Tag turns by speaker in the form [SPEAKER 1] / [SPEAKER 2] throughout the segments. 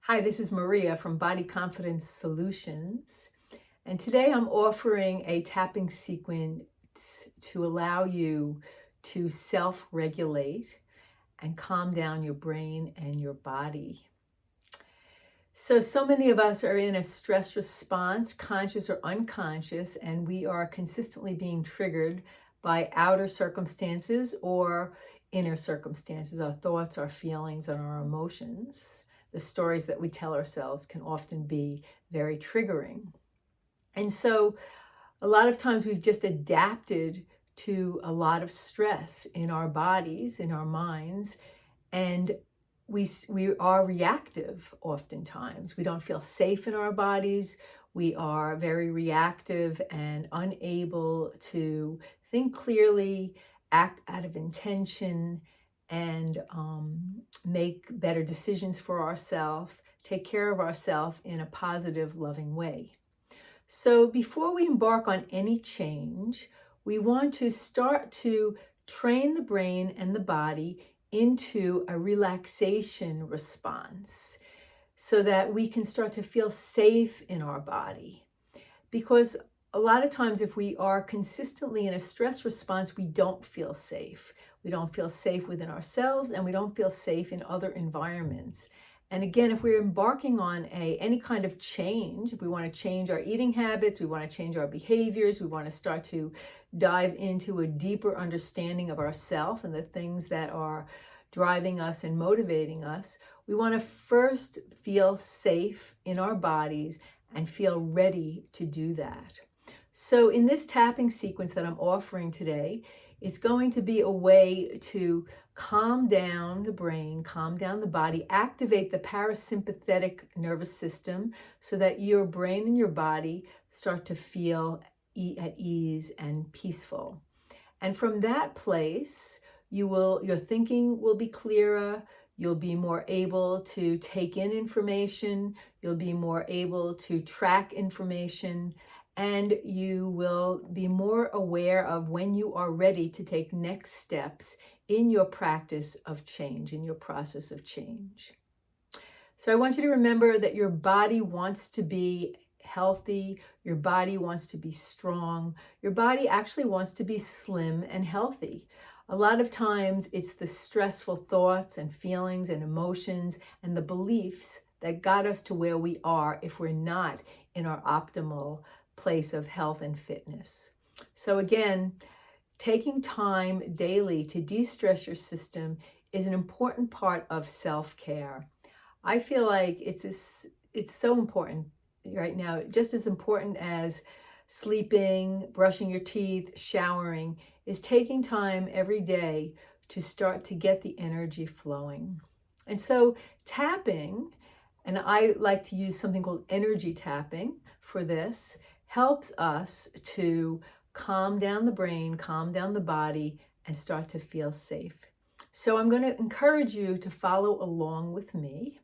[SPEAKER 1] Hi, this is Maria from Body Confidence Solutions, and today I'm offering a tapping sequence to allow you to self-regulate and calm down your brain and your body. So many of us are in a stress response, conscious or unconscious, and we are consistently being triggered by outer circumstances or inner circumstances, our thoughts, our feelings, and our emotions. The stories that we tell ourselves can often be very triggering. And so a lot of times we've just adapted to a lot of stress in our bodies, in our minds, and we are reactive oftentimes. We don't feel safe in our bodies. We are very reactive and unable to think clearly, act out of intention, and make better decisions for ourselves, take care of ourselves in a positive, loving way. So before we embark on any change, we want to start to train the brain and the body into a relaxation response so that we can start to feel safe in our body. Because a lot of times if we are consistently in a stress response, we don't feel safe. We don't feel safe within ourselves, and we don't feel safe in other environments. And again, if we're embarking on any kind of change, if we want to change our eating habits, we want to change our behaviors, we want to start to dive into a deeper understanding of ourselves and the things that are driving us and motivating us, we want to first feel safe in our bodies and feel ready to do that. So in this tapping sequence that I'm offering today, it's going to be a way to calm down the brain, calm down the body, activate the parasympathetic nervous system so that your brain and your body start to feel at ease and peaceful. And from that place, your thinking will be clearer, you'll be more able to take in information, you'll be more able to track information, and you will be more aware of when you are ready to take next steps in your practice of change, in your process of change. So I want you to remember that your body wants to be healthy, your body wants to be strong, your body actually wants to be slim and healthy. A lot of times it's the stressful thoughts and feelings and emotions and the beliefs that got us to where we are if we're not in our optimal place of health and fitness. So again, taking time daily to de-stress your system is an important part of self-care. I feel like it's so important right now, just as important as sleeping, brushing your teeth, showering, is taking time every day to start to get the energy flowing. And so tapping, and I like to use something called energy tapping for this, helps us to calm down the brain, calm down the body, and start to feel safe. So I'm going to encourage you to follow along with me.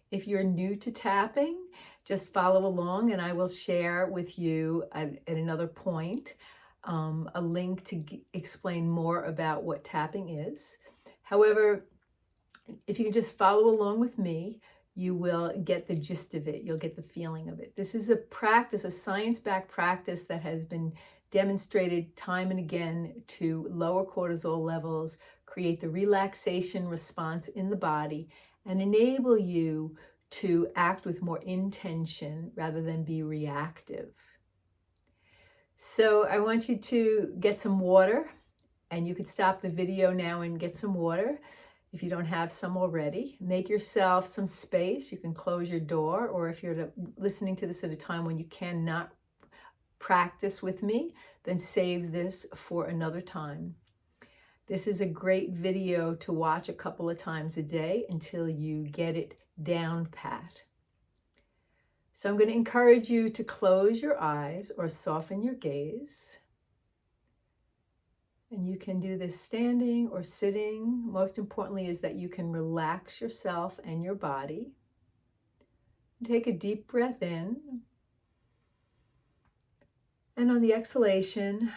[SPEAKER 1] If you're new to tapping, just follow along, and I will share with you at another point a link to explain more about what tapping is. However, if you can just follow along with me, you will get the gist of it. You'll get the feeling of it. This is a practice, a science-backed practice that has been demonstrated time and again to lower cortisol levels, create the relaxation response in the body, and enable you to act with more intention rather than be reactive. So I want you to get some water, and you could stop the video now and get some water if you don't have some already. Make yourself some space. You can close your door, or if you're listening to this at a time when you cannot practice with me, then save this for another time. This is a great video to watch a couple of times a day until you get it down pat. So I'm going to encourage you to close your eyes or soften your gaze. And you can do this standing or sitting. Most importantly is that you can relax yourself and your body. Take a deep breath in. And on the exhalation,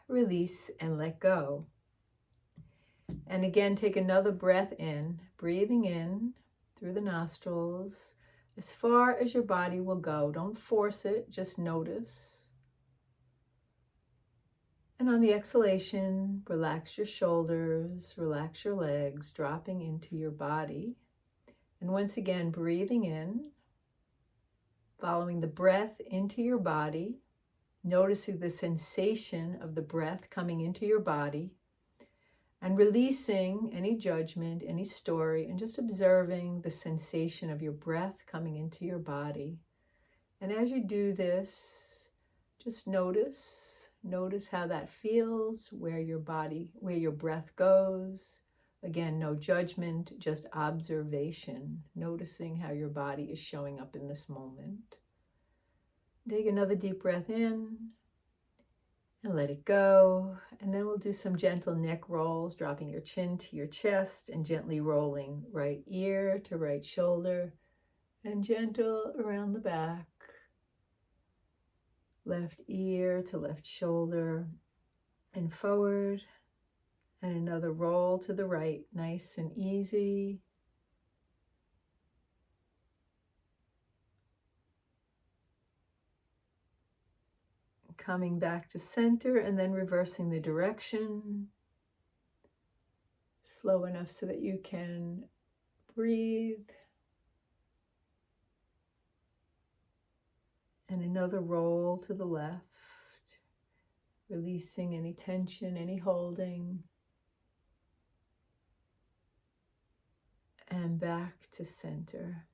[SPEAKER 1] release and let go. And again, take another breath in, breathing in through the nostrils as far as your body will go. Don't force it, just notice. And on the exhalation, relax your shoulders, relax your legs, dropping into your body. And once again, breathing in, following the breath into your body, noticing the sensation of the breath coming into your body, and releasing any judgment, any story, and just observing the sensation of your breath coming into your body. And as you do this, just notice how that feels, where your breath goes. Again, no judgment, just observation, noticing how your body is showing up in this moment. Take another deep breath in and let it go. And then we'll do some gentle neck rolls, dropping your chin to your chest and gently rolling right ear to right shoulder and gentle around the back. Left ear to left shoulder and forward. And another roll to the right, nice and easy. Coming back to center and then reversing the direction. Slow enough so that you can breathe. And another roll to the left, releasing any tension, any holding. And back to center.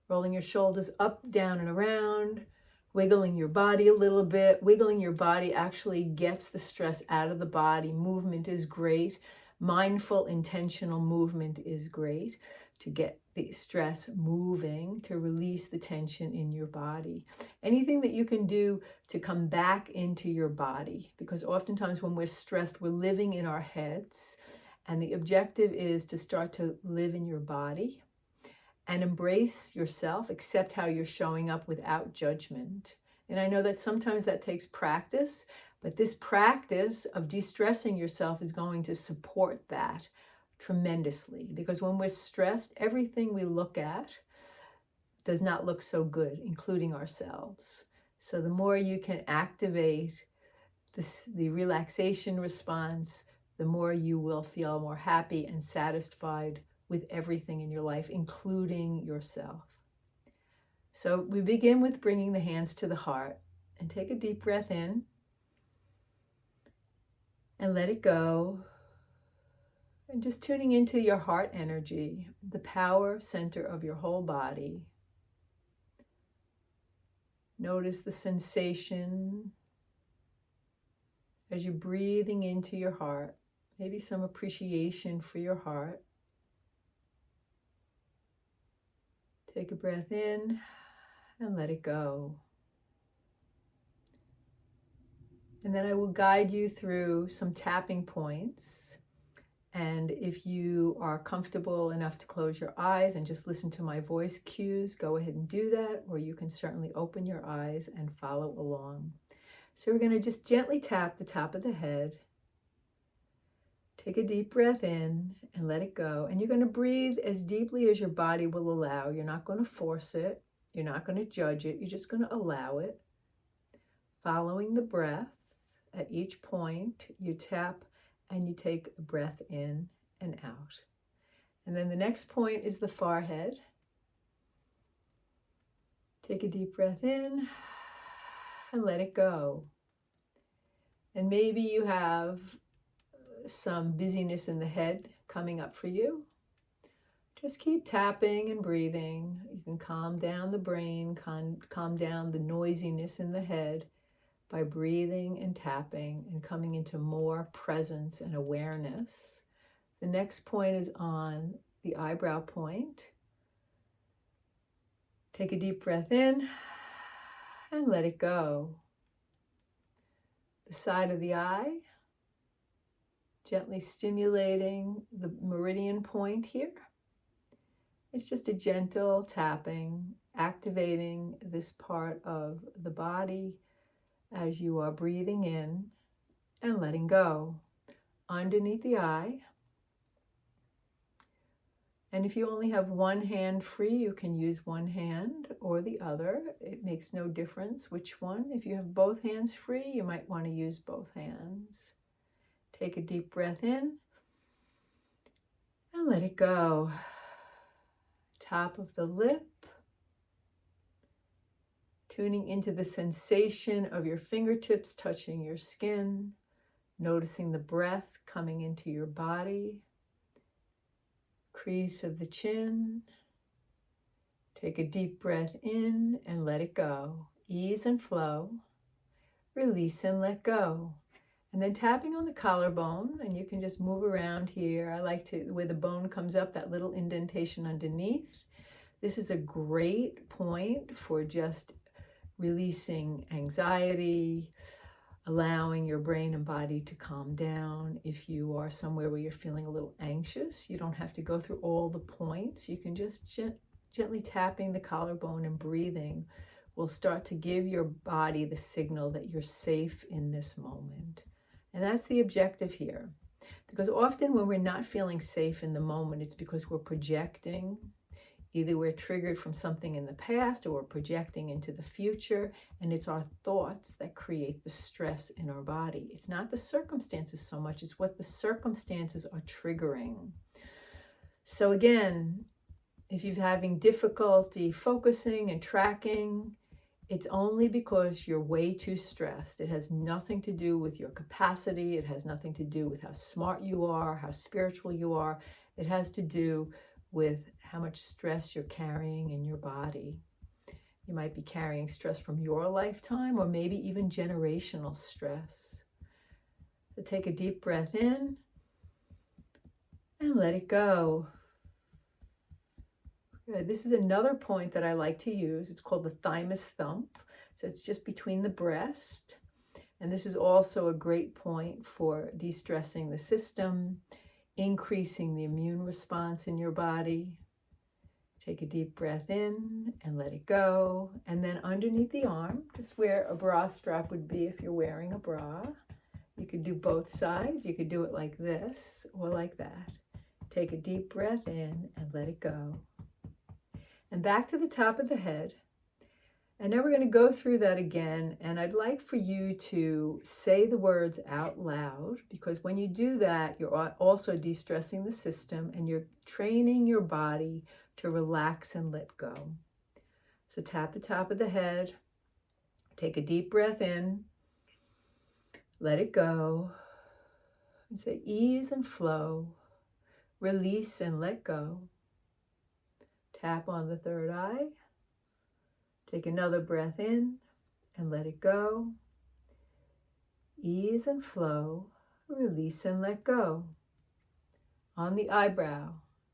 [SPEAKER 1] Rolling your shoulders up, down, and around. Wiggling your body a little bit. Wiggling your body actually gets the stress out of the body. Movement is great. Mindful, intentional movement is great to get the stress moving, to release the tension in your body. Anything that you can do to come back into your body, because oftentimes when we're stressed, we're living in our heads, and the objective is to start to live in your body and embrace yourself, accept how you're showing up without judgment. And I know that sometimes that takes practice, but this practice of de-stressing yourself is going to support that tremendously. Because when we're stressed, everything we look at does not look so good, including ourselves. So the more you can activate the relaxation response, the more you will feel more happy and satisfied with everything in your life, including yourself. So we begin with bringing the hands to the heart, and take a deep breath in and let it go. And just tuning into your heart energy, the power center of your whole body. Notice the sensation as you're breathing into your heart, maybe some appreciation for your heart. Take a breath in and let it go. And then I will guide you through some tapping points. And if you are comfortable enough to close your eyes and just listen to my voice cues, go ahead and do that, or you can certainly open your eyes and follow along. So we're going to just gently tap the top of the head. Take a deep breath in and let it go. And you're going to breathe as deeply as your body will allow. You're not going to force it. You're not going to judge it. You're just going to allow it. Following the breath, at each point, you tap and you take a breath in and out. And then the next point is the forehead. Take a deep breath in and let it go. And maybe you have some busyness in the head coming up for you. Just keep tapping and breathing. You can calm down the brain, calm down the noisiness in the head by breathing and tapping and coming into more presence and awareness. The next point is on the eyebrow point. Take a deep breath in and let it go. The side of the eye, gently stimulating the meridian point here. It's just a gentle tapping, activating this part of the body as you are breathing in and letting go. Underneath the eye. And if you only have one hand free, you can use one hand or the other. It makes no difference which one. If you have both hands free, you might want to use both hands. Take a deep breath in and let it go. Top of the lip. Tuning into the sensation of your fingertips touching your skin. Noticing the breath coming into your body. Crease of the chin. Take a deep breath in and let it go. Ease and flow. Release and let go. And then tapping on the collarbone, and you can just move around here. I like to, where the bone comes up, that little indentation underneath. This is a great point for just releasing anxiety, allowing your brain and body to calm down. If you are somewhere where you're feeling a little anxious, you don't have to go through all the points. You can just gently tapping the collarbone and breathing will start to give your body the signal that you're safe in this moment. And that's the objective here. Because often when we're not feeling safe in the moment, it's because we're projecting. Either we're triggered from something in the past or we're projecting into the future, and it's our thoughts that create the stress in our body. It's not the circumstances so much, it's what the circumstances are triggering. So again, if you're having difficulty focusing and tracking, it's only because you're way too stressed. It has nothing to do with your capacity. It has nothing to do with how smart you are, how spiritual you are. It has to do with how much stress you're carrying in your body. You might be carrying stress from your lifetime or maybe even generational stress. So take a deep breath in and let it go. Good. This is another point that I like to use. It's called the thymus thump. So it's just between the breast. And this is also a great point for de-stressing the system, increasing the immune response in your body. Take a deep breath in and let it go. And then underneath the arm, just where a bra strap would be if you're wearing a bra. You could do both sides. You could do it like this or like that. Take a deep breath in and let it go. And back to the top of the head. And now we're going to go through that again. And I'd like for you to say the words out loud, because when you do that, you're also de-stressing the system and you're training your body to relax and let go. So tap the top of the head. Take a deep breath in. Let it go. And say ease and flow. Release and let go. Tap on the third eye. Take another breath in and let it go. Ease and flow. Release and let go. On the eyebrow,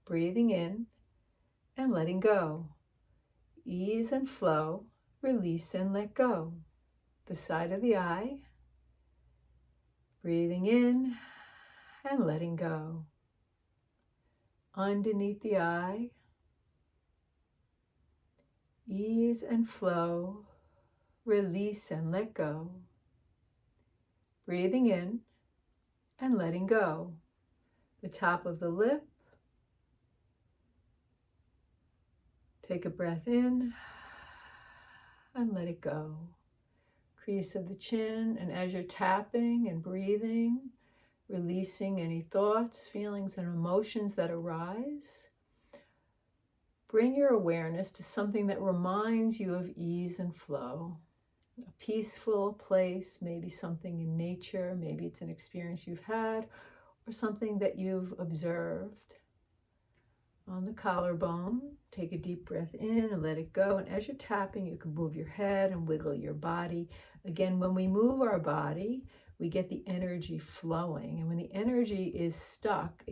[SPEAKER 1] breathing in and letting go. Ease and flow. Release and let go. The side of the eye, breathing in and letting go. Underneath the eye, ease and flow, release and let go. Breathing in and letting go. The top of the lip. Take a breath in and let it go. Crease of the chin, and as you're tapping and breathing, releasing any thoughts, feelings, and emotions that arise. Bring your awareness to something that reminds you of ease and flow. A peaceful place, maybe something in nature, maybe it's an experience you've had, or something that you've observed. On the collarbone, take a deep breath in and let it go. And as you're tapping, you can move your head and wiggle your body. Again, when we move our body, we get the energy flowing. And when the energy is stuck,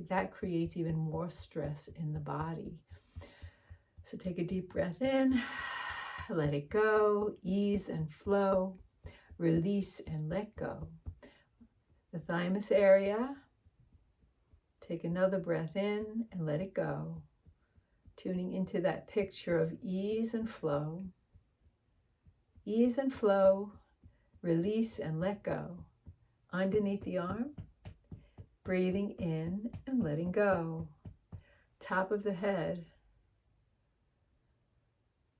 [SPEAKER 1] that creates even more stress in the body. So take a deep breath in, let it go, ease and flow, release and let go. The thymus area, take another breath in and let it go. Tuning into that picture of ease and flow. Ease and flow, release and let go. Underneath the arm, breathing in and letting go. top of the head.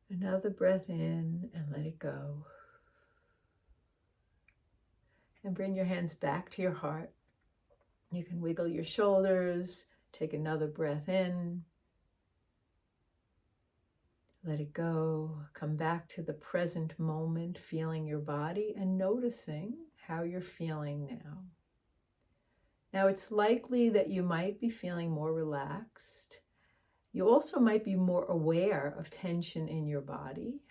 [SPEAKER 1] Another breath in and let it go. And bring your hands back to your heart. You can wiggle your shoulders, take another breath in. Let it go. Come back to the present moment, feeling your body and noticing how you're feeling now. Now, it's likely that you might be feeling more relaxed. You also might be more aware of tension in your body.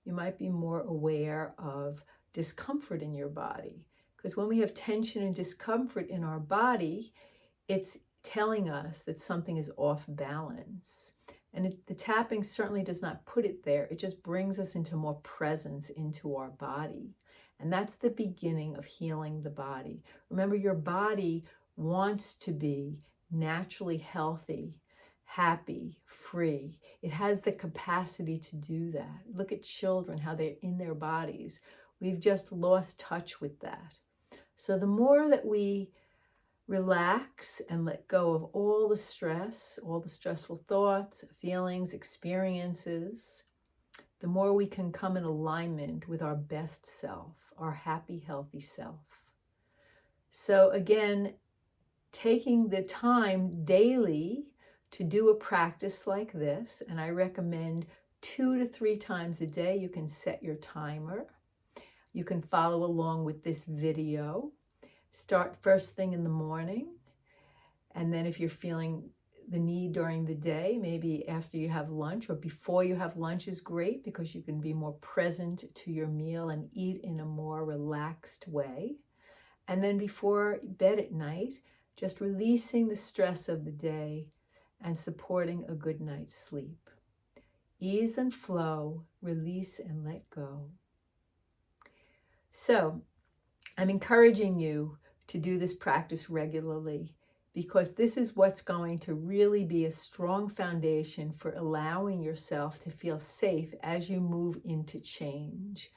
[SPEAKER 1] You might be more aware of discomfort in your body. Because when we have tension and discomfort in our body, it's telling us that something is off balance. And the tapping certainly does not put it there. It just brings us into more presence into our body. And that's the beginning of healing the body. Remember, your body wants to be naturally healthy, happy, free. It has the capacity to do that. Look at children, how they're in their bodies. We've just lost touch with that. So the more that we relax and let go of all the stress, all the stressful thoughts, feelings, experiences, the more we can come in alignment with our best self, our happy, healthy self. So again, taking the time daily to do a practice like this, and I recommend 2 to 3 times a day. You can set your timer. You can follow along with this video. Start first thing in the morning, and then if you're feeling the need during the day, maybe after you have lunch or before you have lunch is great, because you can be more present to your meal and eat in a more relaxed way. And then before bed at night, just releasing the stress of the day and supporting a good night's sleep. Ease and flow, release and let go. So I'm encouraging you to do this practice regularly, because this is what's going to really be a strong foundation for allowing yourself to feel safe as you move into change.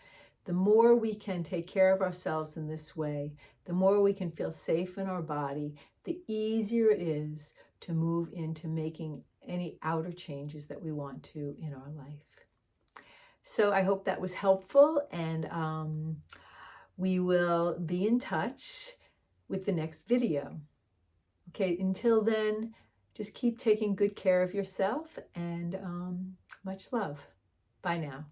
[SPEAKER 1] The more we can take care of ourselves in this way, the more we can feel safe in our body, the easier it is to move into making any outer changes that we want to in our life. So I hope that was helpful, and we will be in touch with the next video. Okay, until then, just keep taking good care of yourself, and much love. Bye now.